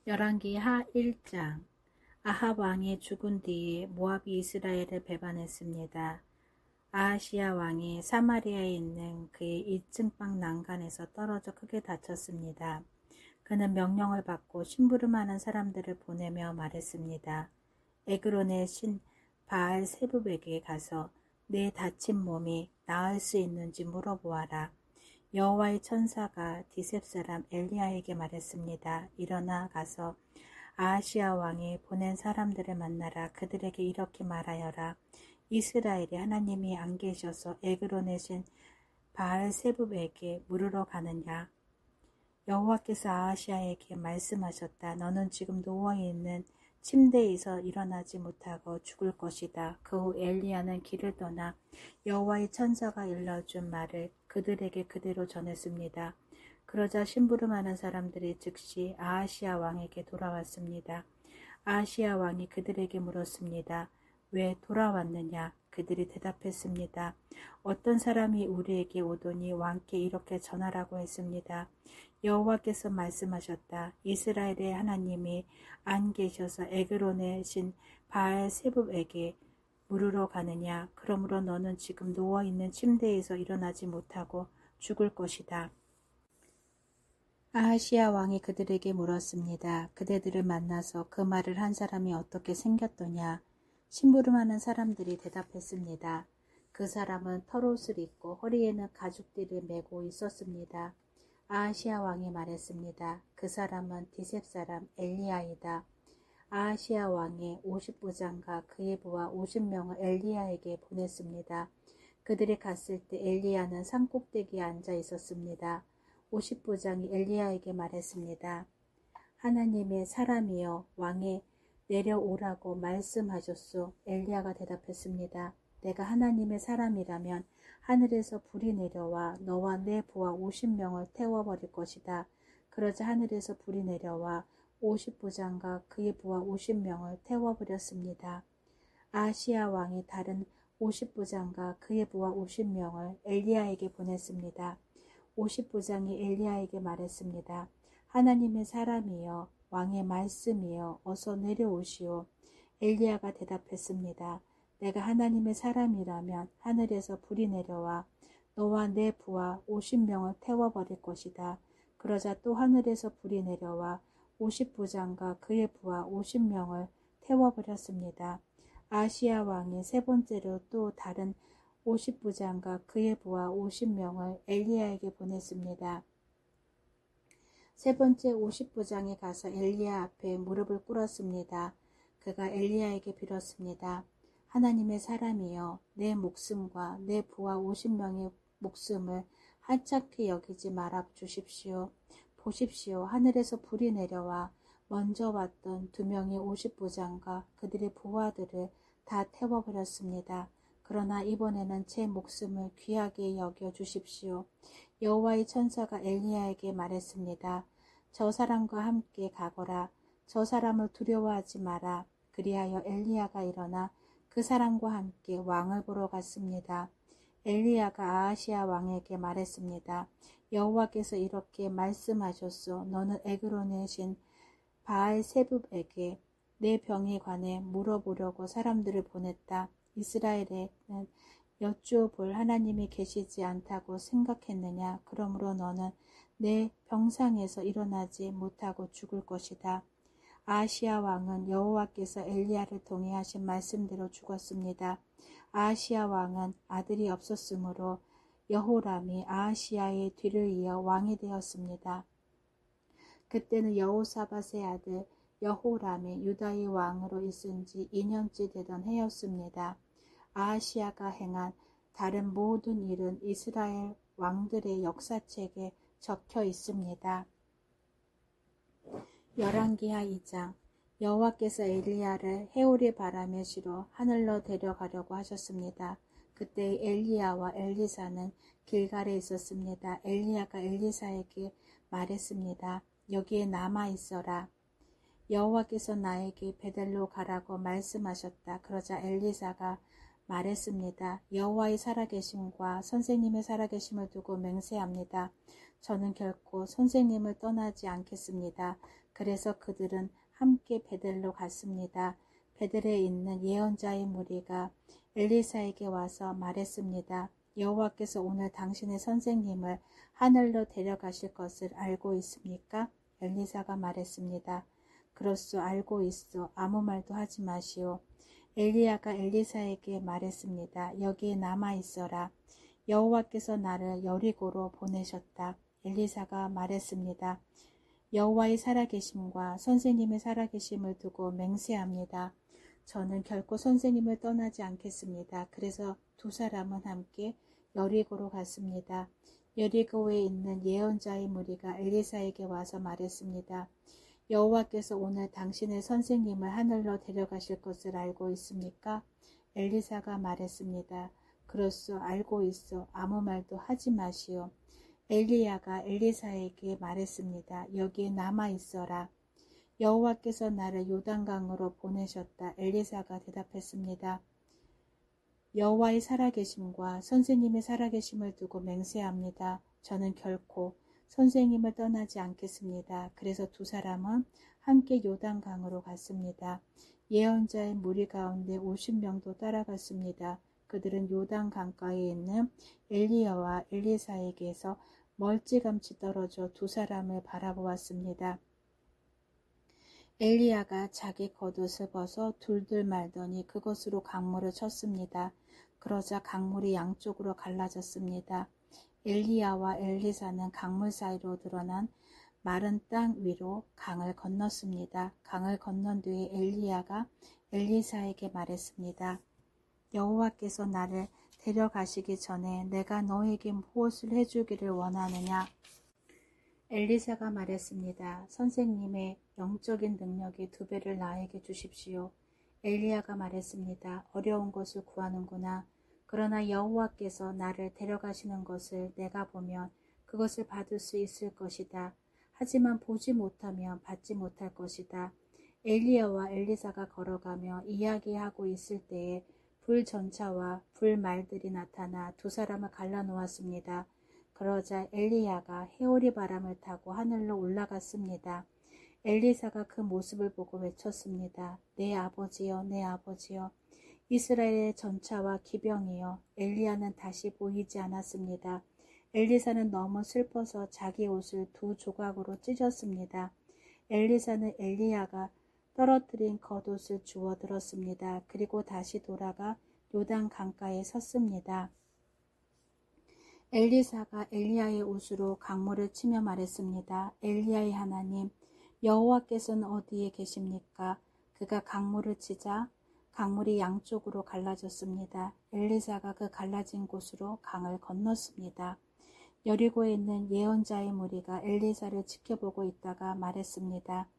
열왕기하 1장. 아합 왕이 죽은 뒤에 모압이 이스라엘을 배반했습니다. 아하시야 왕이 사마리아에 있는 그의 이층방 난간에서 떨어져 크게 다쳤습니다. 그는 명령을 받고 심부름하는 사람들을 보내며 말했습니다. 에그론의 신 바알 세붑에게 가서 내 다친 몸이 나을 수 있는지 물어보아라. 여호와의 천사가 디셉 사람 엘리야에게 말했습니다. 일어나 가서 아하시야 왕이 보낸 사람들을 만나라. 그들에게 이렇게 말하여라. 이스라엘의 하나님이 안 계셔서 에그론의 신 바알 세붑에게 물으러 가느냐. 여호와께서 아하시야에게 말씀하셨다. 너는 지금 누워있는 침대에서 일어나지 못하고 죽을 것이다. 그 후 엘리야는 길을 떠나 여호와의 천사가 일러준 말을 그들에게 그대로 전했습니다. 그러자 심부름하는 사람들이 즉시 아하시야 왕에게 돌아왔습니다. 아하시야 왕이 그들에게 물었습니다. 왜 돌아왔느냐? 그들이 대답했습니다. 어떤 사람이 우리에게 오더니 왕께 이렇게 전하라고 했습니다. 여호와께서 말씀하셨다. 이스라엘의 하나님이 안 계셔서 에그론의 신 바알 세붑에게 물으러 가느냐. 그러므로 너는 지금 누워있는 침대에서 일어나지 못하고 죽을 것이다. 아하시야 왕이 그들에게 물었습니다. 그대들을 만나서 그 말을 한 사람이 어떻게 생겼더냐. 심부름하는 사람들이 대답했습니다. 그 사람은 털옷을 입고 허리에는 가죽띠를 메고 있었습니다. 아하시야 왕이 말했습니다. 그 사람은 디셉 사람 엘리야이다. 아하시야 왕이 50부장과 그의 부하 50명을 엘리야에게 보냈습니다. 그들이 갔을 때 엘리야는 산꼭대기에 앉아 있었습니다. 50부장이 엘리야에게 말했습니다. 하나님의 사람이여 왕에 내려오라고 말씀하셨소. 엘리야가 대답했습니다. 내가 하나님의 사람이라면 하늘에서 불이 내려와 너와 내 부하 50명을 태워버릴 것이다. 그러자 하늘에서 불이 내려와 50부장과 그의 부하 50명을 태워버렸습니다. 아하시야 왕이 다른 50부장과 그의 부하 50명을 엘리야에게 보냈습니다. 50부장이 엘리야에게 말했습니다. 하나님의 사람이여 왕의 말씀이여 어서 내려오시오. 엘리야가 대답했습니다. 내가 하나님의 사람이라면 하늘에서 불이 내려와 너와 내 부하 50명을 태워버릴 것이다. 그러자 또 하늘에서 불이 내려와 50부장과 그의 부하 50명을 태워버렸습니다. 아하시야 왕이 세 번째로 또 다른 50부장과 그의 부하 50명을 엘리야에게 보냈습니다. 세 번째 50부장이 가서 엘리야 앞에 무릎을 꿇었습니다. 그가 엘리야에게 빌었습니다. 하나님의 사람이여 내 목숨과 내 부하 50명의 목숨을 하찮게 여기지 말아 주십시오. 보십시오. 하늘에서 불이 내려와 먼저 왔던 2명의 50부장과 그들의 부하들을 다 태워버렸습니다. 그러나 이번에는 제 목숨을 귀하게 여겨 주십시오. 여호와의 천사가 엘리야에게 말했습니다. 저 사람과 함께 가거라. 저 사람을 두려워하지 마라. 그리하여 엘리야가 일어나 그 사람과 함께 왕을 보러 갔습니다. 엘리야가 아하시야 왕에게 말했습니다. 여호와께서 이렇게 말씀하셨소. 너는 에그론의 신 바알 세붑에게 내 병에 관해 물어보려고 사람들을 보냈다. 이스라엘에는 여쭈어볼 하나님이 계시지 않다고 생각했느냐. 그러므로 너는 내 병상에서 일어나지 못하고 죽을 것이다. 아하시야 왕은 여호와께서 엘리야를 통해 하신 말씀대로 죽었습니다. 아하시야 왕은 아들이 없었으므로 여호람이 아하시야의 뒤를 이어 왕이 되었습니다. 그때는 여호사밧의 아들 여호람이 유다의 왕으로 있은 지 2년째 되던 해였습니다. 아하시야가 행한 다른 모든 일은 이스라엘 왕들의 역사책에 적혀 있습니다. 열왕기하 2장. 여호와께서 엘리야를 해오리 바람의 시로 하늘로 데려가려고 하셨습니다. 그때 엘리야와 엘리사는 길갈에 있었습니다. 엘리야가 엘리사에게 말했습니다. 여기에 남아 있어라. 여호와께서 나에게 베델로 가라고 말씀하셨다. 그러자 엘리사가 말했습니다. 여호와의 살아계심과 선생님의 살아계심을 두고 맹세합니다. 저는 결코 선생님을 떠나지 않겠습니다. 그래서 그들은 함께 베델로 갔습니다. 베델에 있는 예언자의 무리가 엘리사에게 와서 말했습니다. 여호와께서 오늘 당신의 선생님을 하늘로 데려가실 것을 알고 있습니까? 엘리사가 말했습니다. 그렇소, 알고 있소. 아무 말도 하지 마시오. 엘리야가 엘리사에게 말했습니다. 여기에 남아 있어라. 여호와께서 나를 여리고로 보내셨다. 엘리사가 말했습니다. 여호와의 살아계심과 선생님의 살아계심을 두고 맹세합니다. 저는 결코 선생님을 떠나지 않겠습니다. 그래서 두 사람은 함께 여리고로 갔습니다. 여리고에 있는 예언자의 무리가 엘리사에게 와서 말했습니다. 여호와께서 오늘 당신의 선생님을 하늘로 데려가실 것을 알고 있습니까? 엘리사가 말했습니다. 그렇소, 알고 있어. 아무 말도 하지 마시오. 엘리야가 엘리사에게 말했습니다. 여기에 남아 있어라. 여호와께서 나를 요단강으로 보내셨다. 엘리사가 대답했습니다. 여호와의 살아계심과 선생님의 살아계심을 두고 맹세합니다. 저는 결코 선생님을 떠나지 않겠습니다. 그래서 두 사람은 함께 요단강으로 갔습니다. 예언자의 무리 가운데 50명도 따라갔습니다. 그들은 요단 강가에 있는 엘리야와 엘리사에게서 멀찌감치 떨어져 두 사람을 바라보았습니다. 엘리야가 자기 겉옷을 벗어 둘둘 말더니 그것으로 강물을 쳤습니다. 그러자 강물이 양쪽으로 갈라졌습니다. 엘리야와 엘리사는 강물 사이로 드러난 마른 땅 위로 강을 건넜습니다. 강을 건넌 뒤에 엘리야가 엘리사에게 말했습니다. 여호와께서 나를 데려가시기 전에 내가 너에게 무엇을 해주기를 원하느냐? 엘리사가 말했습니다. 선생님의 영적인 능력이 2배를 나에게 주십시오. 엘리야가 말했습니다. 어려운 것을 구하는구나. 그러나 여호와께서 나를 데려가시는 것을 내가 보면 그것을 받을 수 있을 것이다. 하지만 보지 못하면 받지 못할 것이다. 엘리야와 엘리사가 걸어가며 이야기하고 있을 때에 불전차와 불말들이 나타나 두 사람을 갈라놓았습니다. 그러자 엘리야가 해오리 바람을 타고 하늘로 올라갔습니다. 엘리사가 그 모습을 보고 외쳤습니다. 내 아버지여, 내 아버지여. 이스라엘의 전차와 기병이여. 엘리야는 다시 보이지 않았습니다. 엘리사는 너무 슬퍼서 자기 옷을 2 조각으로 찢었습니다. 엘리사는 엘리야가 떨어뜨린 겉옷을 주워 들었습니다. 그리고 다시 돌아가 요단 강가에 섰습니다. 엘리사가 엘리야의 옷으로 강물을 치며 말했습니다. 엘리야의 하나님, 여호와께서는 어디에 계십니까? 그가 강물을 치자 강물이 양쪽으로 갈라졌습니다. 엘리사가 그 갈라진 곳으로 강을 건넜습니다. 여리고에 있는 예언자의 무리가 엘리사를 지켜보고 있다가 말했습니다.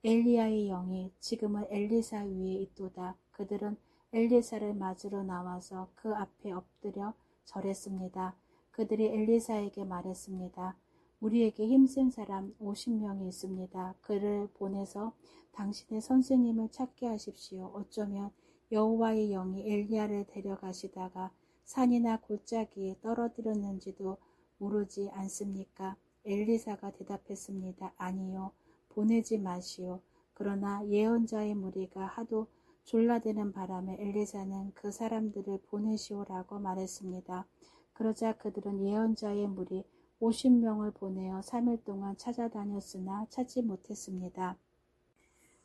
엘리야의 영이 지금은 엘리사 위에 있도다. 그들은 엘리사를 맞으러 나와서 그 앞에 엎드려 절했습니다. 그들이 엘리사에게 말했습니다. 우리에게 힘센 사람 50명이 있습니다. 그를 보내서 당신의 선생님을 찾게 하십시오. 어쩌면 여호와의 영이 엘리야를 데려가시다가 산이나 골짜기에 떨어뜨렸는지도 모르지 않습니까? 엘리사가 대답했습니다. 아니요. 보내지 마시오. 그러나 예언자의 무리가 하도 졸라대는 바람에 엘리사는 그 사람들을 보내시오라고 말했습니다. 그러자 그들은 예언자의 무리 50명을 보내어 3일 동안 찾아다녔으나 찾지 못했습니다.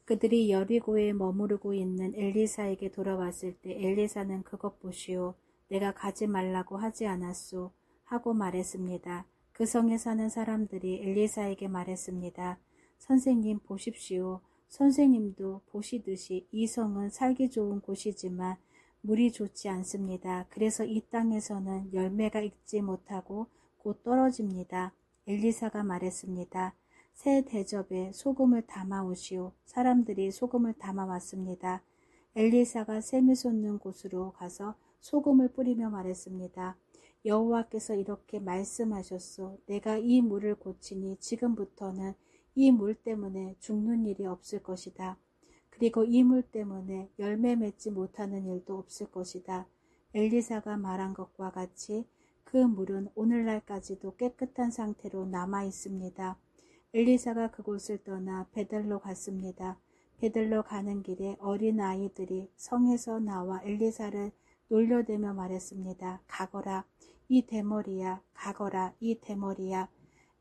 그들이 여리고에 머무르고 있는 엘리사에게 돌아왔을 때 엘리사는 그것 보시오. 내가 가지 말라고 하지 않았소. 하고 말했습니다. 그 성에 사는 사람들이 엘리사에게 말했습니다. 선생님 보십시오. 선생님도 보시듯이 이 성은 살기 좋은 곳이지만 물이 좋지 않습니다. 그래서 이 땅에서는 열매가 익지 못하고 곧 떨어집니다. 엘리사가 말했습니다. 새 대접에 소금을 담아 오시오. 사람들이 소금을 담아 왔습니다. 엘리사가 샘이 솟는 곳으로 가서 소금을 뿌리며 말했습니다. 여호와께서 이렇게 말씀하셨소. 내가 이 물을 고치니 지금부터는 이 물 때문에 죽는 일이 없을 것이다. 그리고 이 물 때문에 열매 맺지 못하는 일도 없을 것이다. 엘리사가 말한 것과 같이 그 물은 오늘날까지도 깨끗한 상태로 남아 있습니다. 엘리사가 그곳을 떠나 베들로 갔습니다. 베들로 가는 길에 어린 아이들이 성에서 나와 엘리사를 놀려대며 말했습니다. 가거라 이 대머리야, 가거라 이 대머리야.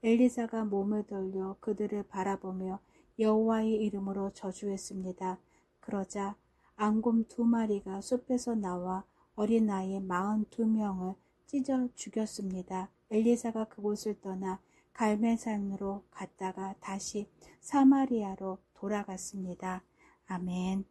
엘리사가 몸을 돌려 그들을 바라보며 여호와의 이름으로 저주했습니다. 그러자 앙곰 2마리가 숲에서 나와 어린아이 42명을 찢어 죽였습니다. 엘리사가 그곳을 떠나 갈멜산으로 갔다가 다시 사마리아로 돌아갔습니다. 아멘.